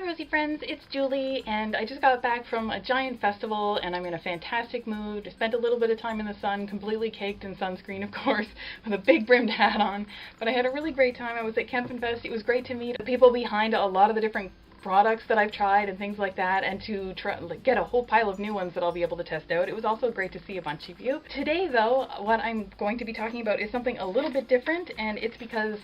Rosy friends, it's Julie, and I just got back from a giant festival and I'm in a fantastic mood. I spent a little bit of time in the sun, completely caked in sunscreen of course, with a big brimmed hat on, but I had a really great time. I was at Kempenfest. It was great to meet the people behind a lot of the different products that I've tried and things like that, and to try, get a whole pile of new ones that I'll be able to test out. It was also great to see a bunch of you. Today though, what I'm going to be talking about is something a little bit different, and it's because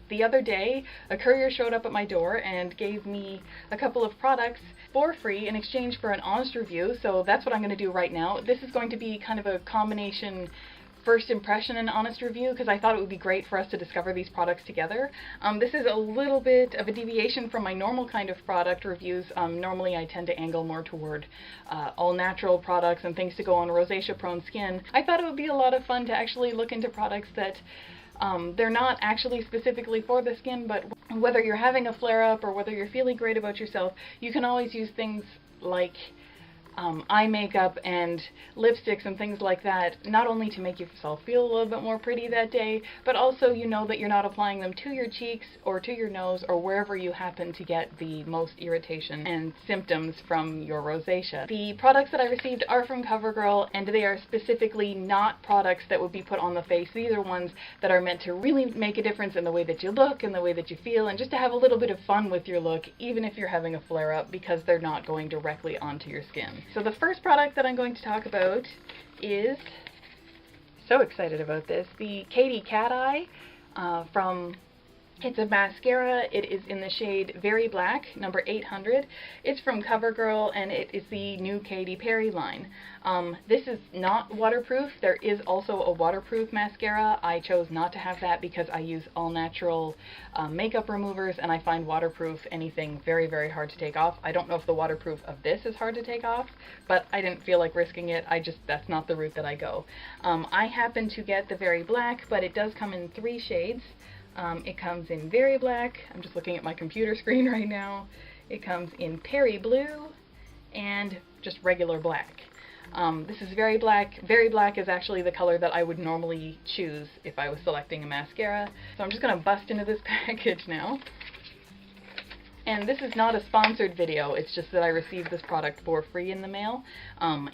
the other day a courier showed up at my door and gave me a couple of products for free in exchange for an honest review, so that's what I'm going to do right now. This is going to be kind of a combination first impression and honest review, because I thought it would be great for us to discover these products together. This is a little bit of a deviation from my normal kind of product reviews. Normally I tend to angle more toward all natural products and things to go on rosacea prone skin. I thought it would be a lot of fun to actually look into products that they're not actually specifically for the skin, but whether you're having a flare-up or whether you're feeling great about yourself, you can always use things like eye makeup and lipsticks and things like that, not only to make yourself feel a little bit more pretty that day, but also you know that you're not applying them to your cheeks or to your nose or wherever you happen to get the most irritation and symptoms from your rosacea. The products that I received are from CoverGirl, and they are specifically not products that would be put on the face. These are ones that are meant to really make a difference in the way that you look and the way that you feel, and just to have a little bit of fun with your look, even if you're having a flare-up, because they're not going directly onto your skin. So the first product that I'm going to talk about is, so excited about this, the Katy Kat Eye it's a mascara. It is in the shade Very Black, number 800. It's from CoverGirl, and it is the new Katy Perry line. This is not waterproof. There is also a waterproof mascara. I chose not to have that because I use all-natural makeup removers, and I find waterproof anything very, very hard to take off. I don't know if the waterproof of this is hard to take off, but I didn't feel like risking it. That's not the route that I go. I happen to get the Very Black, but it does come in 3 shades. It comes in Very Black. I'm just looking at my computer screen right now. It comes in Perry Blue and just regular black. This is Very Black. Very Black is actually the color that I would normally choose if I was selecting a mascara. So I'm just going to bust into this package now. And this is not a sponsored video, it's just that I received this product for free in the mail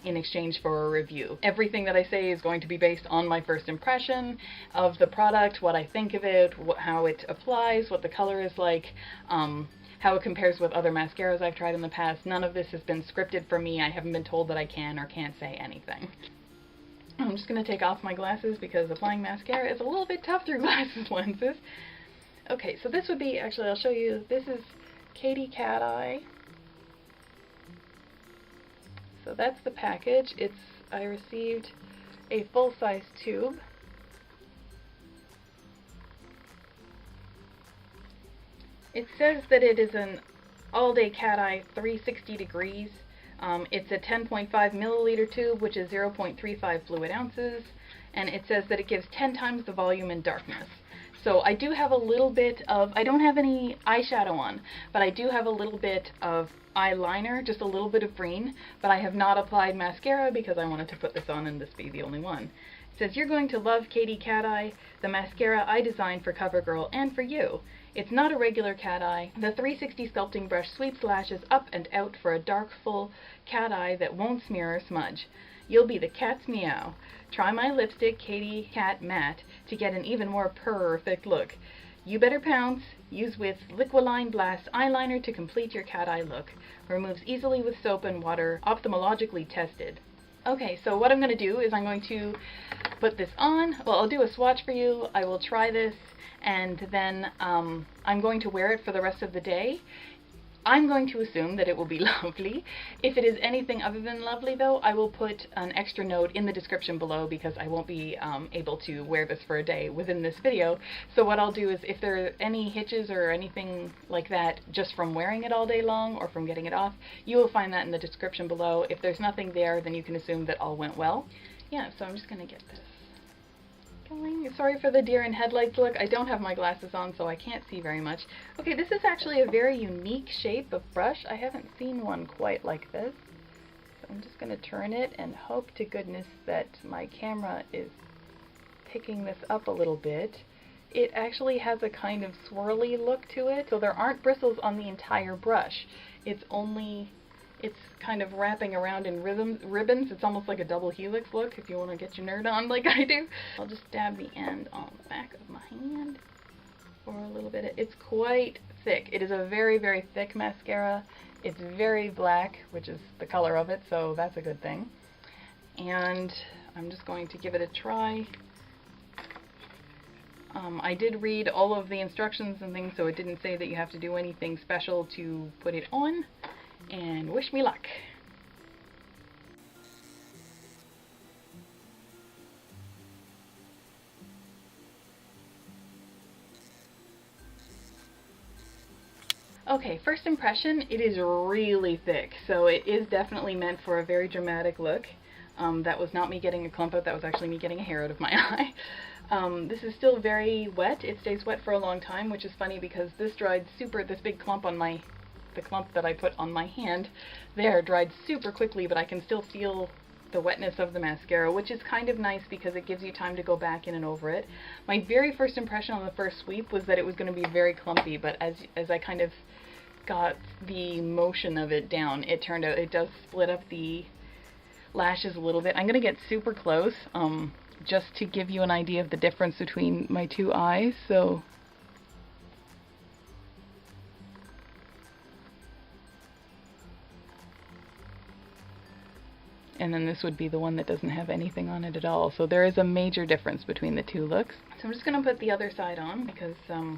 in exchange for a review. Everything that I say is going to be based on my first impression of the product, what I think of it, how it applies, what the color is like, how it compares with other mascaras I've tried in the past. None of this has been scripted for me. I haven't been told that I can or can't say anything. I'm just going to take off my glasses because applying mascara is a little bit tough through glasses lenses. Okay, so this would be, actually I'll show you, this is Katy Kat Eye. So that's the package. I received a full-size tube. It says that it is an all-day cat eye 360 degrees. It's a 10.5 milliliter tube, which is 0.35 fluid ounces, and it says that it gives 10 times the volume in darkness. So I do have a little bit of, I don't have any eyeshadow on, but I do have a little bit of eyeliner, just a little bit of green, but I have not applied mascara because I wanted to put this on and this be the only one. It says, "You're going to love Katy Kat Eye, the mascara I designed for CoverGirl and for you. It's not a regular cat eye. The 360 sculpting brush sweeps lashes up and out for a dark, full cat eye that won't smear or smudge. You'll be the cat's meow. Try my lipstick, Katy Kat Matte, to get an even more perfect look. You better pounce. Use with Liquiline Blast eyeliner to complete your cat eye look. Removes easily with soap and water. Ophthalmologically tested." Okay, so what I'm going to do is I'm going to put this on. Well, I'll do a swatch for you. I will try this, and then I'm going to wear it for the rest of the day. I'm going to assume that it will be lovely. If it is anything other than lovely, though, I will put an extra note in the description below because I won't be able to wear this for a day within this video. So what I'll do is, if there are any hitches or anything like that just from wearing it all day long or from getting it off, you will find that in the description below. If there's nothing there, then you can assume that all went well. Yeah, so I'm just going to get this going. Sorry for the deer in headlights look. I don't have my glasses on, so I can't see very much. Okay, this is actually a very unique shape of brush. I haven't seen one quite like this. So I'm just going to turn it and hope to goodness that my camera is picking this up a little bit, it actually has a kind of swirly look to it, so there aren't bristles on the entire brush. It's kind of wrapping around in ribbons. It's almost like a double helix look if you want to get your nerd on like I do. I'll just dab the end on the back of my hand for a little bit. It's quite thick. It is a very, very thick mascara. It's very black, which is the color of it, so that's a good thing. And I'm just going to give it a try. I did read all of the instructions and things, so it didn't say that you have to do anything special to put it on. And wish me luck. Okay, first impression, it is really thick, so it is definitely meant for a very dramatic look. That was not me getting a clump out, that was actually me getting a hair out of my eye. This is still very wet. It stays wet for a long time, which is funny because this dried this big clump on the clump that I put on my hand there dried super quickly, but I can still feel the wetness of the mascara, which is kind of nice because it gives you time to go back in and over it. My very first impression on the first sweep was that it was going to be very clumpy, but as I kind of got the motion of it down, it turned out it does split up the lashes a little bit. I'm going to get super close just to give you an idea of the difference between my two eyes. So and then this would be the one that doesn't have anything on it at all. So there is a major difference between the two looks. So I'm just going to put the other side on because I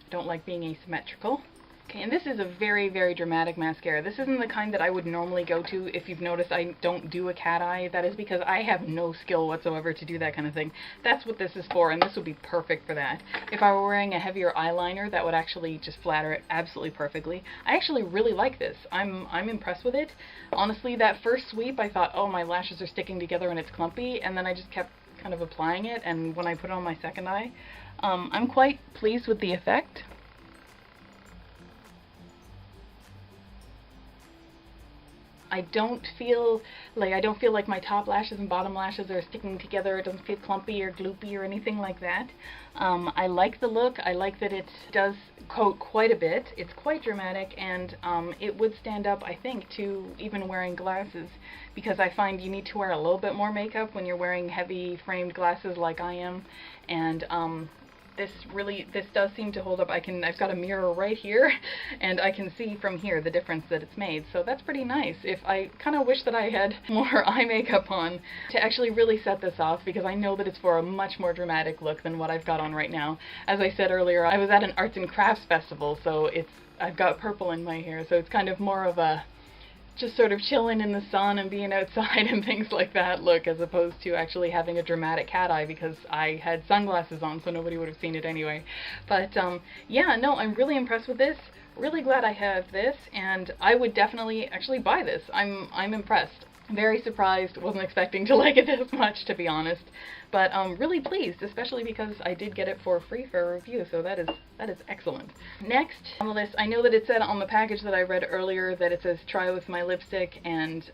don't like being asymmetrical. Okay, and this is a very, very dramatic mascara. This isn't the kind that I would normally go to. If you've noticed, I don't do a cat eye. That is because I have no skill whatsoever to do that kind of thing. That's what this is for, and this would be perfect for that. If I were wearing a heavier eyeliner, that would actually just flatter it absolutely perfectly. I actually really like this. I'm impressed with it. Honestly, that first sweep, I thought, oh, my lashes are sticking together and it's clumpy, and then I just kept kind of applying it, and when I put it on my second eye, I'm quite pleased with the effect. I don't feel like my top lashes and bottom lashes are sticking together. It doesn't feel clumpy or gloopy or anything like that. I like the look. I like that it does coat quite a bit. It's quite dramatic, and it would stand up, I think, to even wearing glasses, because I find you need to wear a little bit more makeup when you're wearing heavy framed glasses like I am, and this does seem to hold up. I've got a mirror right here, and I can see from here the difference that it's made, so that's pretty nice. I kind of wish that I had more eye makeup on to actually really set this off, because I know that it's for a much more dramatic look than what I've got on right now. As I said earlier, I was at an arts and crafts festival, so I've got purple in my hair, so it's kind of more of a just sort of chilling in the sun and being outside and things like that look, as opposed to actually having a dramatic cat eye, because I had sunglasses on, so nobody would have seen it anyway. But yeah, no, I'm really impressed with this. Really glad I have this, and I would definitely actually buy this. I'm impressed. Very surprised, wasn't expecting to like it this much, to be honest, but really pleased, especially because I did get it for free for a review, so that is excellent. Next on the list, I know that it said on the package that I read earlier that it says try with my lipstick and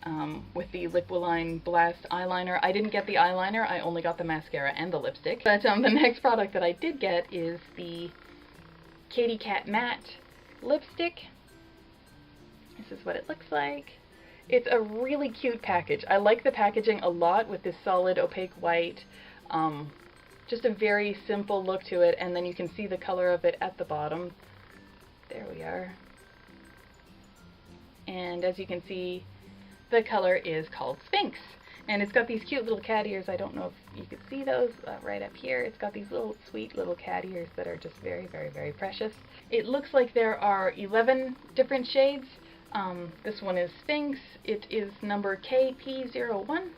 with the Liquiline Blast eyeliner. I didn't get the eyeliner, I only got the mascara and the lipstick. But the next product that I did get is the Katy Kat Matte lipstick. This is what it looks like. It's a really cute package. I like the packaging a lot with this solid opaque white. Just a very simple look to it, and then you can see the color of it at the bottom. There we are. And as you can see, the color is called Sphynx. And it's got these cute little cat ears. I don't know if you could see those right up here. It's got these little sweet little cat ears that are just very, very, very precious. It looks like there are 11 different shades. This one is Sphynx. It is number KP01.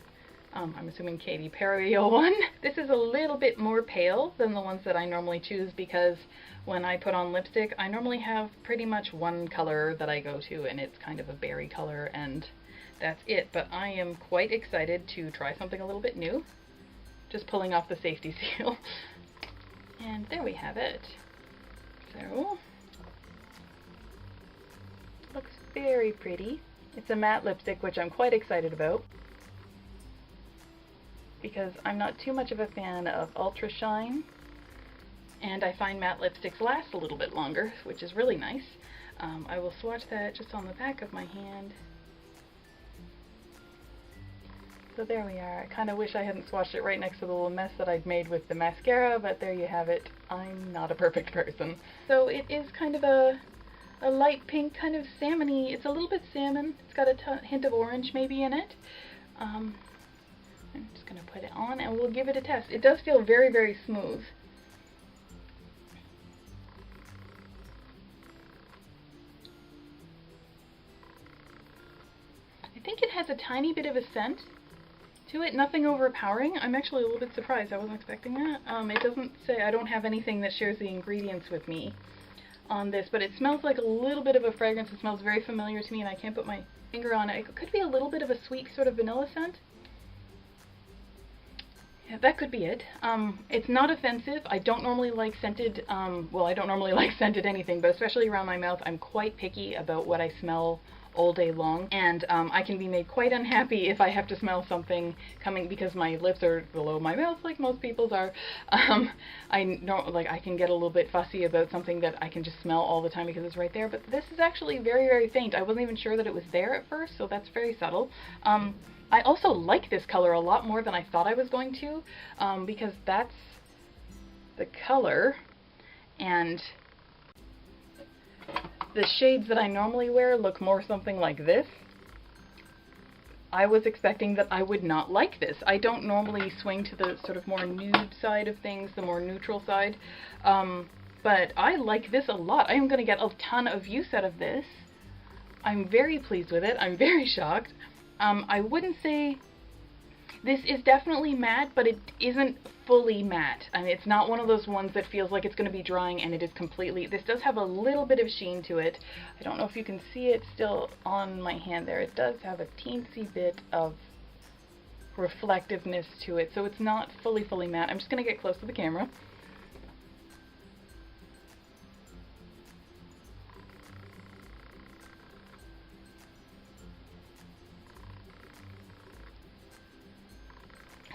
I'm assuming Katy Perry 01. This is a little bit more pale than the ones that I normally choose, because when I put on lipstick, I normally have pretty much one color that I go to, and it's kind of a berry color, and that's it. But I am quite excited to try something a little bit new. Just pulling off the safety seal. And there we have it. So, looks very pretty. It's a matte lipstick, which I'm quite excited about, because I'm not too much of a fan of Ultra Shine. and I find matte lipsticks last a little bit longer, which is really nice. I will swatch that just on the back of my hand. So there we are. I kind of wish I hadn't swatched it right next to the little mess that I'd made with the mascara, but there you have it. I'm not a perfect person. So it is kind of a light pink, kind of salmon-y. It's a little bit salmon. It's got a hint of orange maybe in it. I'm just going to put it on and we'll give it a test. It does feel very, very smooth. I think it has a tiny bit of a scent to it, nothing overpowering. I'm actually a little bit surprised. I wasn't expecting that. It doesn't say, I don't have anything that shares the ingredients with me on this, but it smells like a little bit of a fragrance. It smells very familiar to me and I can't put my finger on it. It could be a little bit of a sweet sort of vanilla scent. Yeah, that could be it. It's not offensive. I don't normally like scented, well, I don't normally like scented anything, but especially around my mouth, I'm quite picky about what I smell all day long, and I can be made quite unhappy if I have to smell something coming because my lips are below my mouth like most people's are. I can get a little bit fussy about something that I can just smell all the time because it's right there, but this is actually very, very faint. I wasn't even sure that it was there at first, so that's very subtle. I also like this color a lot more than I thought I was going to, because that's the color, and the shades that I normally wear look more something like this. I was expecting that I would not like this. I don't normally swing to the sort of more nude side of things, the more neutral side, but I like this a lot. I am going to get a ton of use out of this. I'm very pleased with it. I'm very shocked. I wouldn't say this is definitely matte, but it isn't fully matte. I mean, it's not one of those ones that feels like it's going to be drying and it is completely... This does have a little bit of sheen to it. I don't know if you can see it still on my hand there. It does have a teensy bit of reflectiveness to it, so it's not fully matte. I'm just going to get close to the camera.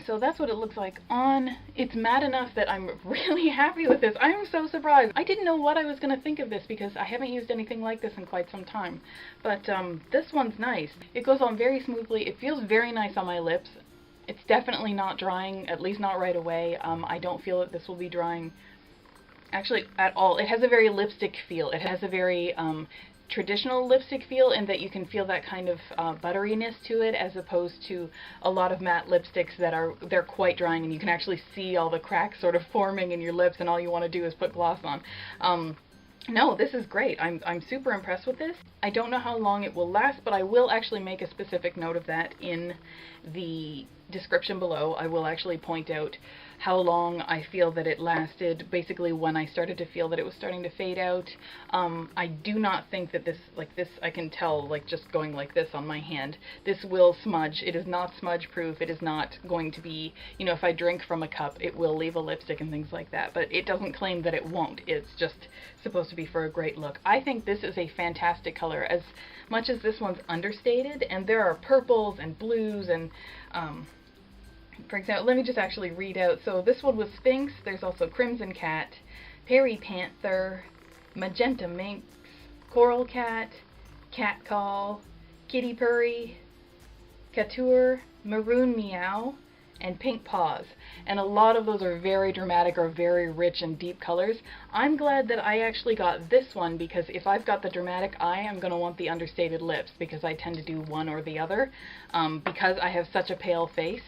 So that's what it looks like on. It's matte enough that I'm really happy with this. I'm so surprised. I didn't know what I was going to think of this because I haven't used anything like this in quite some time. But this one's nice. It goes on very smoothly. It feels very nice on my lips. It's definitely not drying, at least not right away. I don't feel that this will be drying actually at all. It has a very lipstick feel. It has a very traditional lipstick feel in that you can feel that kind of butteriness to it, as opposed to a lot of matte lipsticks that they're quite drying and you can actually see all the cracks sort of forming in your lips and all you want to do is put gloss on. No, this is great. I'm super impressed with this. I don't know how long it will last, but I will actually make a specific note of that in the description below. I will actually point out how long I feel that it lasted, basically when I started to feel that it was starting to fade out. I do not think that this, I can tell, like just going like this on my hand, this will smudge. It is not smudge proof. It is not going to be, you know, if I drink from a cup, it will leave a lipstick and things like that, but it doesn't claim that it won't. It's just supposed to be for a great look. I think this is a fantastic color, as much as this one's understated, and there are purples and blues and, for example, let me just actually read out. So this one was Sphynx. There's also Crimson Cat, Perry Panther, Magenta Minx, Coral Cat, Cat Call, Kitty Purry, Couture, Maroon Meow, and Pink Paws. And a lot of those are very dramatic or very rich and deep colors. I'm glad that I actually got this one, because if I've got the dramatic eye, I'm going to want the understated lips, because I tend to do one or the other. Because I have such a pale face,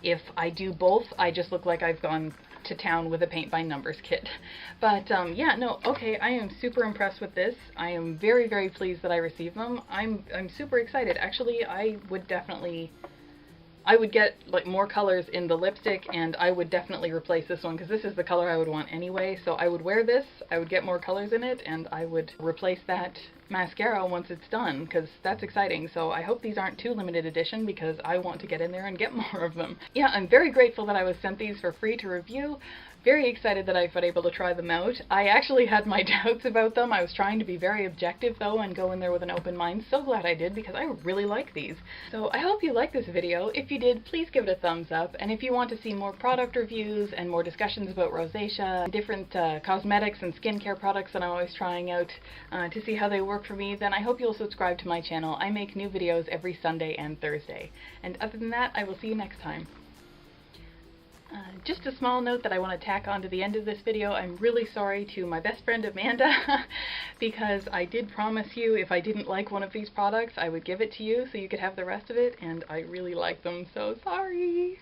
if I do both, I just look like I've gone to town with a paint by numbers kit. But yeah, no, okay, I am super impressed with this. I am very, very pleased that I received them. I'm super excited. Actually, I would get like more colors in the lipstick, and I would definitely replace this one because this is the color I would want anyway. So I would wear this, I would get more colors in it, and I would replace that mascara once it's done, because that's exciting. So I hope these aren't too limited edition, because I want to get in there and get more of them. Yeah, I'm very grateful that I was sent these for free to review. Very excited that I've been able to try them out. I actually had my doubts about them. I was trying to be very objective though and go in there with an open mind. So glad I did, because I really like these. So I hope you liked this video. If you did, please give it a thumbs up. And if you want to see more product reviews and more discussions about rosacea, different cosmetics and skincare products that I'm always trying out to see how they work for me, then I hope you'll subscribe to my channel. I make new videos every Sunday and Thursday. And other than that, I will see you next time. Just a small note that I want to tack on to the end of this video. I'm really sorry to my best friend Amanda because I did promise you if I didn't like one of these products I would give it to you so you could have the rest of it, and I really like them, so sorry!